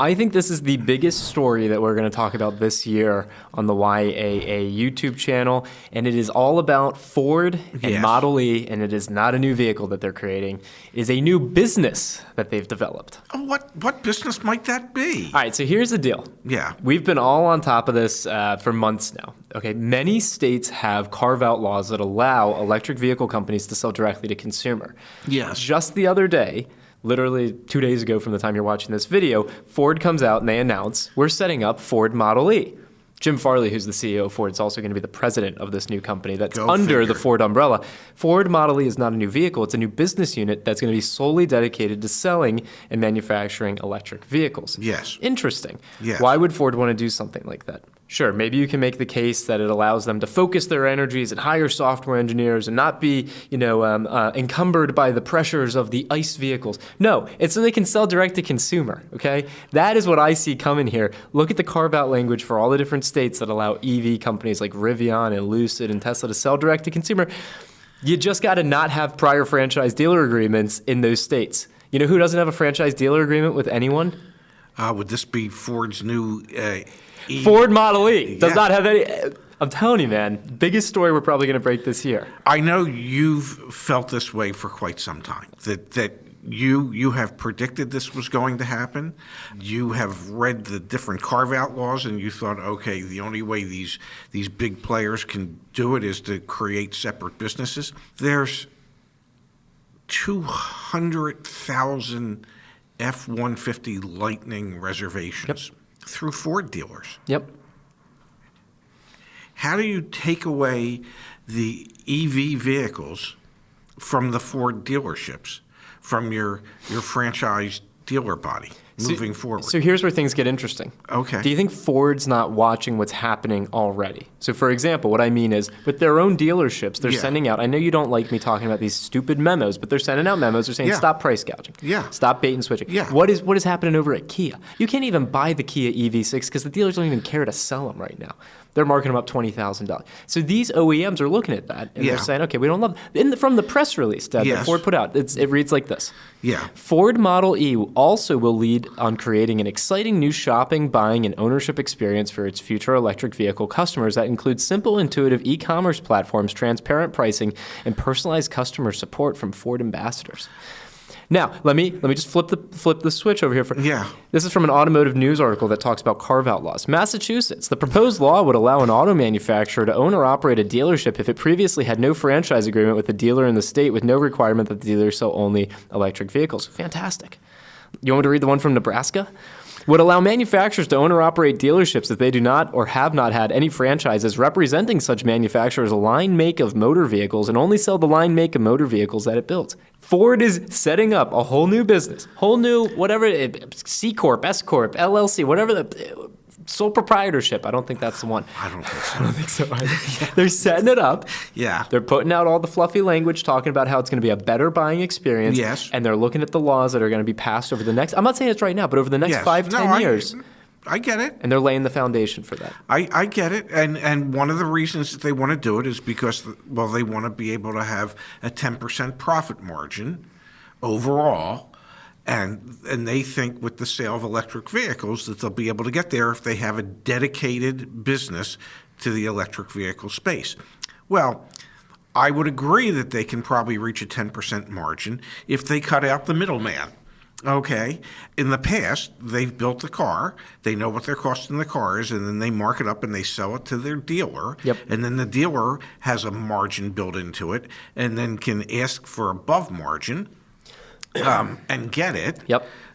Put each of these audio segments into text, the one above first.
I think this is the biggest story that we're going to talk about this year on the YAA YouTube channel, and it is all about Ford and Model E, and it is not a new vehicle that they're creating. It is a new business that they've developed. What business might that be? All right, so here's the deal. Yeah. We've been all on top of this for months now. Okay, many states have carve-out laws that allow electric vehicle companies to sell directly to consumer. Yes. Just the other day, literally 2 days ago from the time you're watching this video, Ford comes out and they announce, we're setting up Ford Model E. Jim Farley, who's the CEO of Ford, is also going to be the president of this new company that's under the Ford umbrella. Ford Model E is not a new vehicle. It's a new business unit that's going to be solely dedicated to selling and manufacturing electric vehicles. Yes. Interesting. Yes. Why would Ford want to do something like that? Sure, maybe you can make the case that it allows them to focus their energies and hire software engineers and not be, encumbered by the pressures of the ICE vehicles. No, it's so they can sell direct to consumer, okay? That is what I see coming here. Look at the carve-out language for all the different states that allow EV companies like Rivian and Lucid and Tesla to sell direct to consumer. You just got to not have prior franchise dealer agreements in those states. You know who doesn't have a franchise dealer agreement with anyone? Would this be Ford's new Ford Model E does not have any. I'm telling you, man, biggest story we're probably going to break this year. I know you've felt this way for quite some time, that you have predicted this was going to happen. You have read the different carve-out laws, and you thought, okay, the only way these big players can do it is to create separate businesses. There's 200,000 F-150 Lightning reservations through Ford dealers. Yep. How do you take away the EV vehicles from the Ford dealerships, from your franchise dealer body moving forward? So here's where things get interesting. Okay. Do you think Ford's not watching what's happening already? So for example, what I mean is with their own dealerships, they're sending out, I know you don't like me talking about these stupid memos, but they're sending out memos. They're saying stop price gouging. Yeah. Stop bait and switching. Yeah. What is happening over at Kia? You can't even buy the Kia EV6 because the dealers don't even care to sell them right now. They're marking them up $20,000. So these OEMs are looking at that, and they're saying, okay, we don't love them. From the press release that Ford put out, it reads like this. Yeah. Ford Model E also will lead on creating an exciting new shopping, buying, and ownership experience for its future electric vehicle customers that includes simple, intuitive e-commerce platforms, transparent pricing, and personalized customer support from Ford ambassadors. Now, let me just flip the switch over here. This is from an automotive news article that talks about carve-out laws. Massachusetts, the proposed law would allow an auto manufacturer to own or operate a dealership if it previously had no franchise agreement with a dealer in the state with no requirement that the dealer sell only electric vehicles. Fantastic. You want me to read the one from Nebraska? Would allow manufacturers to own or operate dealerships if they do not or have not had any franchises representing such manufacturers' line make of motor vehicles and only sell the line make of motor vehicles that it builds. Ford is setting up a whole new business, whole new whatever, C Corp, S Corp, LLC, whatever the sole proprietorship. I don't think that's the one. I don't think so. I don't think so either. They're setting it up. Yeah. They're putting out all the fluffy language talking about how it's going to be a better buying experience. Yes. And they're looking at the laws that are going to be passed over the next, I'm not saying it's right now, but over the next 5-10 years. I get it. And they're laying the foundation for that. I get it. And one of the reasons that they want to do it is because, they want to be able to have a 10% profit margin overall. And they think with the sale of electric vehicles that they'll be able to get there if they have a dedicated business to the electric vehicle space. Well, I would agree that they can probably reach a 10% margin if they cut out the middleman. Okay. In the past, they've built the car. They know what their cost in the car is, and then they mark it up and they sell it to their dealer. Yep. And then the dealer has a margin built into it and then can ask for above margin. And get it,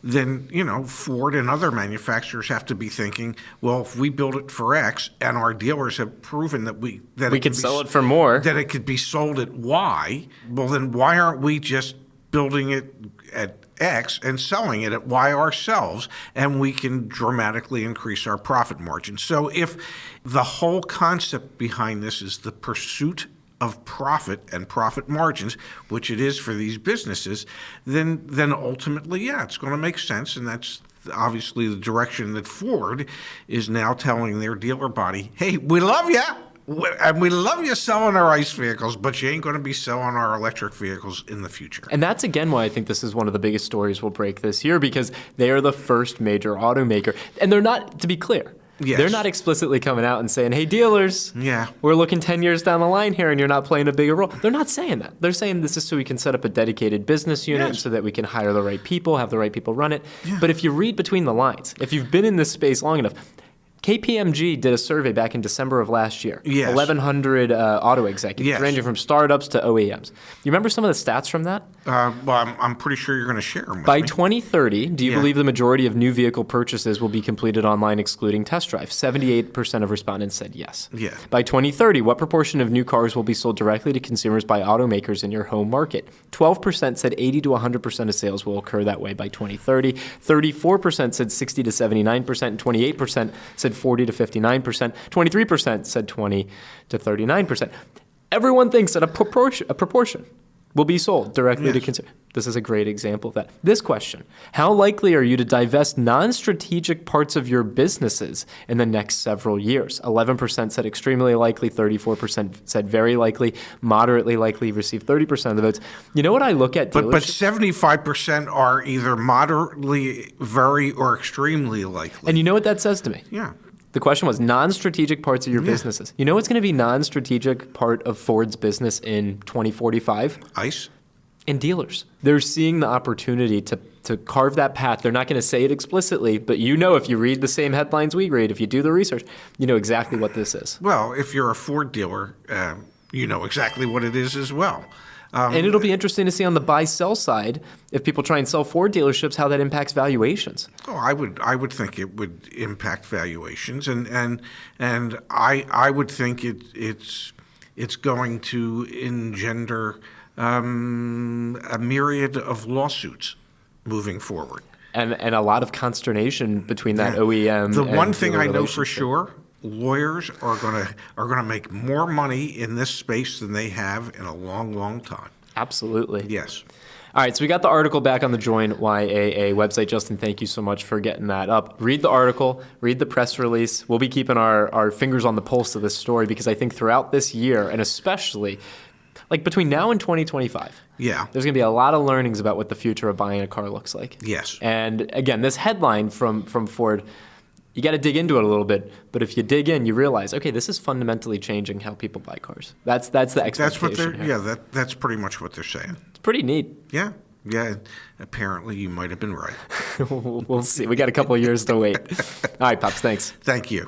then, Ford and other manufacturers have to be thinking, well, if we build it for X and our dealers have proven that we can sell it for more, that it could be sold at Y, well, then why aren't we just building it at X and selling it at Y ourselves, and we can dramatically increase our profit margin? So if the whole concept behind this is the pursuit of profit and profit margins, which it is for these businesses, then ultimately, it's going to make sense. And that's obviously the direction that Ford is now telling their dealer body, hey, we love you, And we love you selling our ICE vehicles, but you ain't going to be selling our electric vehicles in the future. And that's, again, why I think this is one of the biggest stories we'll break this year, because they are the first major automaker. And they're not, to be clear, Yes. they're not explicitly coming out and saying, hey, dealers, Yeah. we're looking 10 years down the line here and you're not playing a bigger role. They're not saying that. They're saying this is so we can set up a dedicated business unit Yes. so that we can hire the right people, have the right people run it. But if you read between the lines, if you've been in this space long enough, KPMG did a survey back in December of last year. Yes. 1,100 auto executives, Yes. ranging from startups to OEMs. You remember some of the stats from that? Well, I'm pretty sure you're going to share them with By me. 2030, do you Yeah. believe the majority of new vehicle purchases will be completed online excluding test drive? 78% of respondents said yes. Yeah. By 2030, what proportion of new cars will be sold directly to consumers by automakers in your home market? 12% said 80 to 100% of sales will occur that way by 2030. 34% said 60 to 79%, and 28% said 40 to 59%. 23% said 20 to 39%. Everyone thinks that a proportion will be sold directly to Yes. consumers. This is a great example of that. This question: how likely are you to divest non-strategic parts of your businesses in the next several years? 11% said extremely likely, 34% said very likely, moderately likely received 30% of the votes. You know what I look at? But Dealerships? 75% are either moderately, very, or extremely likely. And you know what that says to me? Yeah. The question was non-strategic parts of your businesses. You know what's going to be non-strategic part of Ford's business in 2045? ICE? And dealers. They're seeing the opportunity to carve that path. They're not going to say it explicitly, but you know, if you read the same headlines we read, if you do the research, you know exactly what this is. Well, if you're a Ford dealer, you know exactly what it is as well. And it'll be interesting to see on the buy-sell side, if people try and sell Ford dealerships, how that impacts valuations. Oh, I would think it would impact valuations, and I would think it's going to engender a myriad of lawsuits moving forward. And a lot of consternation between that OEM. The and one thing dealer I know for relationship. sure, lawyers are gonna make more money in this space than they have in a long, long time. Absolutely. Yes. All right, so we got the article back on the Join YAA website. Justin, thank you so much for getting that up. Read the article, read the press release. We'll be keeping our fingers on the pulse of this story, because I think throughout this year, and especially like between now and 2025, Yeah. there's going to be a lot of learnings about what the future of buying a car looks like. Yes. And again, this headline from Ford, you got to dig into it a little bit. But if you dig in, you realize, okay, this is fundamentally changing how people buy cars. That's the expectation. That's what they're. here. Yeah. That's pretty much what they're saying. It's pretty neat. Yeah. Yeah. Apparently, you might have been right. We'll see. We got a couple of years to wait. All right, Pops, thanks. Thank you.